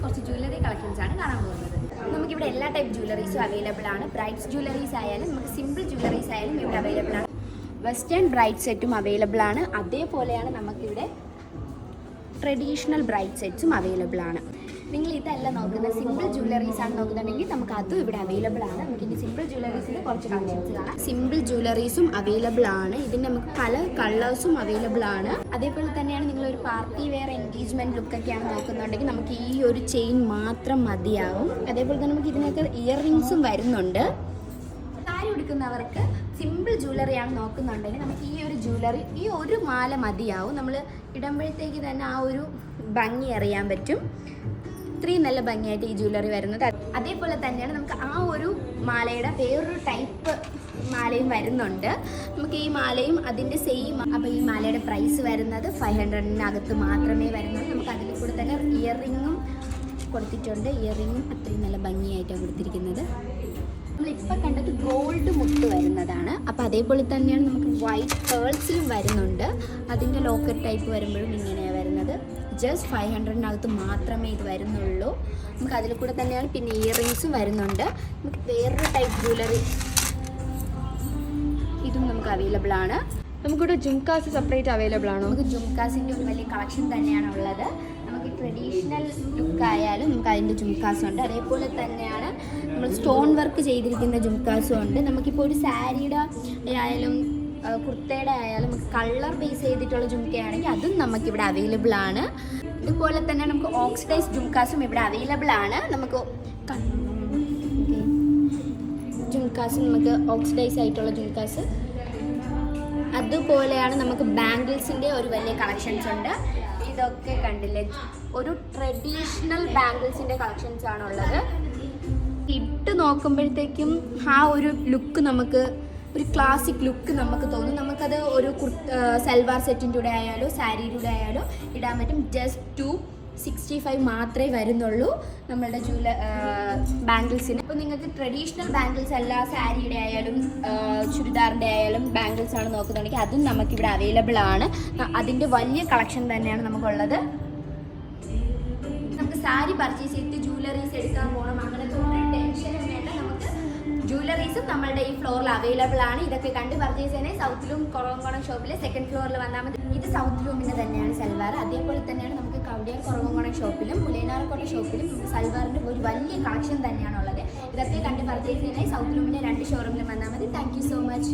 കുറച്ച് jewellery collections ആണ് കാണാൻ പോകുന്നത്. നമുക്കിവിടെ എല്ലാ ടൈപ്പ് ജ്വല്ലറീസും അവൈലബിൾ ആണ്. ബ്രൈഡ്സ് ജ്വല്ലറീസ് ആയാലും നമുക്ക് സിമ്പിൾ ജ്വല്ലറീസ് ആയാലും ഇവിടെ അവൈലബിൾ ആണ്. വെസ്റ്റേൺ ബ്രൈഡ് സെറ്റും അവൈലബിൾ ആണ്. അതേപോലെയാണ് നമുക്കിവിടെ ട്രഡീഷണൽ ബ്രൈഡ് സെറ്റ്സും അവൈലബിൾ ആണ്. നിങ്ങൾ ഇതല്ല നോക്കുന്നത്, സിമ്പിൾ ജ്വല്ലറീസ് ആണ് നോക്കുന്നുണ്ടെങ്കിൽ നമുക്ക് അതും ഇവിടെ അവൈലബിൾ ആണ്. നമുക്ക് ഇനി സിമ്പിൾ ജ്വല്ലറീസിൽ കുറച്ച് കളക്ഷൻസ് കാണാം. സിമ്പിൾ ജ്വല്ലറീസും അവൈലബിൾ ആണ്. ഇതിന് നമുക്ക് പല കളേഴ്സും അവൈലബിൾ ആണ്. അതേപോലെ തന്നെയാണ് നിങ്ങളൊരു പാർട്ടി വെയർ എൻഗേജ്മെൻറ്റ് ലുക്കൊക്കെയാണ് നോക്കുന്നുണ്ടെങ്കിൽ നമുക്ക് ഈ ഒരു ചെയിൻ മാത്രം മതിയാവും. അതേപോലെ തന്നെ നമുക്ക് ഇതിനകത്ത് ഇയർ റിങ്സും വരുന്നുണ്ട്. സാരി ഉടുക്കുന്നവർക്ക് സിമ്പിൾ ജ്വല്ലറിയാണ് നോക്കുന്നുണ്ടെങ്കിൽ നമുക്ക് ഈ ഒരു ജ്വല്ലറി, ഈ ഒരു മാല മതിയാവും. നമ്മൾ ഇടുമ്പോഴത്തേക്ക് തന്നെ ആ ഒരു ഭംഗി അറിയാൻ പറ്റും. ഇത്രയും നല്ല ഭംഗിയായിട്ട് ഈ ജ്വല്ലറി വരുന്നത്. അതേപോലെ തന്നെയാണ് നമുക്ക് ആ ഒരു മാലയുടെ വേറൊരു ടൈപ്പ് മാലയും വരുന്നുണ്ട്. നമുക്ക് ഈ മാലയും അതിൻ്റെ സെയിം. അപ്പോൾ ഈ മാലയുടെ പ്രൈസ് വരുന്നത് 500-നകത്ത് മാത്രമേ വരുന്നുള്ളൂ. നമുക്ക് അതിൽ കൂടെ തന്നെ ഇയർ റിങ്ങും കൊടുത്തിട്ടുണ്ട്. ഇയർ റിങ്ങും അത്രയും നല്ല ഭംഗിയായിട്ടാണ് കൊടുത്തിരിക്കുന്നത്. നമ്മളിപ്പോൾ കണ്ടത് ഗോൾഡ് മുത്ത് വരുന്നതാണ്. അപ്പോൾ അതേപോലെ തന്നെയാണ് നമുക്ക് വൈറ്റ് പേൾസിലും വരുന്നുണ്ട്. അതിൻ്റെ ലോക്കറ്റ് ടൈപ്പ് വരുമ്പോഴും ഇങ്ങനെയാണ് വരുന്നത്. ജസ്റ്റ് 500-നകത്ത് മാത്രമേ ഇത് വരുന്നുള്ളൂ. നമുക്ക് അതിൽ കൂടെ തന്നെയാണ് പിന്നെ ഇയർ റിങ്സും വരുന്നുണ്ട്. നമുക്ക് വേറൊരു ടൈപ്പ് ജ്വല്ലറി ഇതും നമുക്ക് അവൈലബിൾ ആണ്. നമുക്കിവിടെ ജുംകാസ് സെപ്പറേറ്റ് അവൈലബിൾ ആണോ? നമുക്ക് ജുംകാസിൻ്റെ ഒരു വലിയ കളക്ഷൻ തന്നെയാണ് ഉള്ളത്. നമുക്ക് ട്രഡീഷണൽ ലുക്ക് ആയാലും നമുക്ക് അതിൻ്റെ ജുംകാസും ഉണ്ട്. അതേപോലെ തന്നെയാണ് നമ്മൾ സ്റ്റോൺ വർക്ക് ചെയ്തിരിക്കുന്ന ജുംകാസും ഉണ്ട്. നമുക്കിപ്പോൾ ഒരു സാരിയുടെ ആയാലും കുർത്തയുടെ ആയാലും നമുക്ക് കളർ ബേസ് ചെയ്തിട്ടുള്ള ജുംക്കയാണെങ്കിൽ അതും നമുക്കിവിടെ അവൈലബിൾ ആണ്. ഇതുപോലെ തന്നെ നമുക്ക് ഓക്സിഡൈസ് ജുംകാസും ഇവിടെ അവൈലബിൾ ആണ്. നമുക്ക് ജുംകാസ്, നമുക്ക് ഓക്സിഡൈസ് ആയിട്ടുള്ള ജുംകാസ്. അതുപോലെയാണ് നമുക്ക് ബാംഗിൾസിൻ്റെ ഒരു വലിയ കളക്ഷൻസ് ഉണ്ട്. ഇതൊക്കെ കണ്ടില്ലേ, ഒരു ട്രഡീഷണൽ ബാംഗിൾസിൻ്റെ കളക്ഷൻസ് ആണുള്ളത്. ഇട്ട് നോക്കുമ്പോഴത്തേക്കും ആ ഒരു ലുക്ക്, നമുക്ക് ഒരു ക്ലാസിക് ലുക്ക് നമുക്ക് തോന്നും. നമുക്കത് ഒരു സൽവാർ സെറ്റിൻ്റെ കൂടെ ആയാലും സാരിയുടെ കൂടെ ആയാലും ഇടാൻ പറ്റും. ജസ്റ്റ് 265 മാത്രമേ വരുന്നുള്ളൂ നമ്മളുടെ ബാംഗിൾസിന്. അപ്പോൾ നിങ്ങൾക്ക് ട്രഡീഷണൽ ബാംഗിൾസ് അല്ല, സാരിയുടെ ആയാലും ചുരിദാറിൻ്റെ ആയാലും ബാംഗിൾസ് ആണ് നോക്കുന്നുണ്ടെങ്കിൽ അതും നമുക്കിവിടെ അവൈലബിൾ ആണ്. അതിൻ്റെ വലിയ കളക്ഷൻ തന്നെയാണ് നമുക്കുള്ളത്. നമുക്ക് സാരി പർച്ചേസ് ചെയ്തിട്ട് ജ്വല്ലറീസ് എടുക്കാൻ പോകണം, അങ്ങനത്തെ ഒരു ടെൻഷനും വേണ്ട. നമുക്ക് ജ്വല്ലറീസും നമ്മളുടെ ഈ ഫ്ലോറിൽ അവൈലബിൾ ആണ്. ഇതൊക്കെ കണ്ട് പർച്ചേസ് ചെയ്യാൻ സൗത്ത് ലൂം കുറവങ്കോണം ഷോപ്പിലെ 2nd ഫ്ലോറിൽ വന്നാൽ മതി. ഇത് സൗത്ത് ലൂമിൻ്റെ തന്നെയാണ് സൽവാർ. അതേപോലെ തന്നെയാണ് നമുക്ക് കവടിയാൻ കുറവങ്കോണം ഷോപ്പിലും മുലയനാർക്കോട്ട ഷോപ്പിലും സൽവാറിൻ്റെ ഒരു വലിയ കളക്ഷൻ തന്നെയാണുള്ളത്. ഇതൊക്കെ കണ്ട് പർച്ചേസ് ചെയ്യാനായി സൗത്ത് ലൂമിൻ്റെ 2 ഷോറൂമിലും വന്നാൽ മതി. Thank you so much.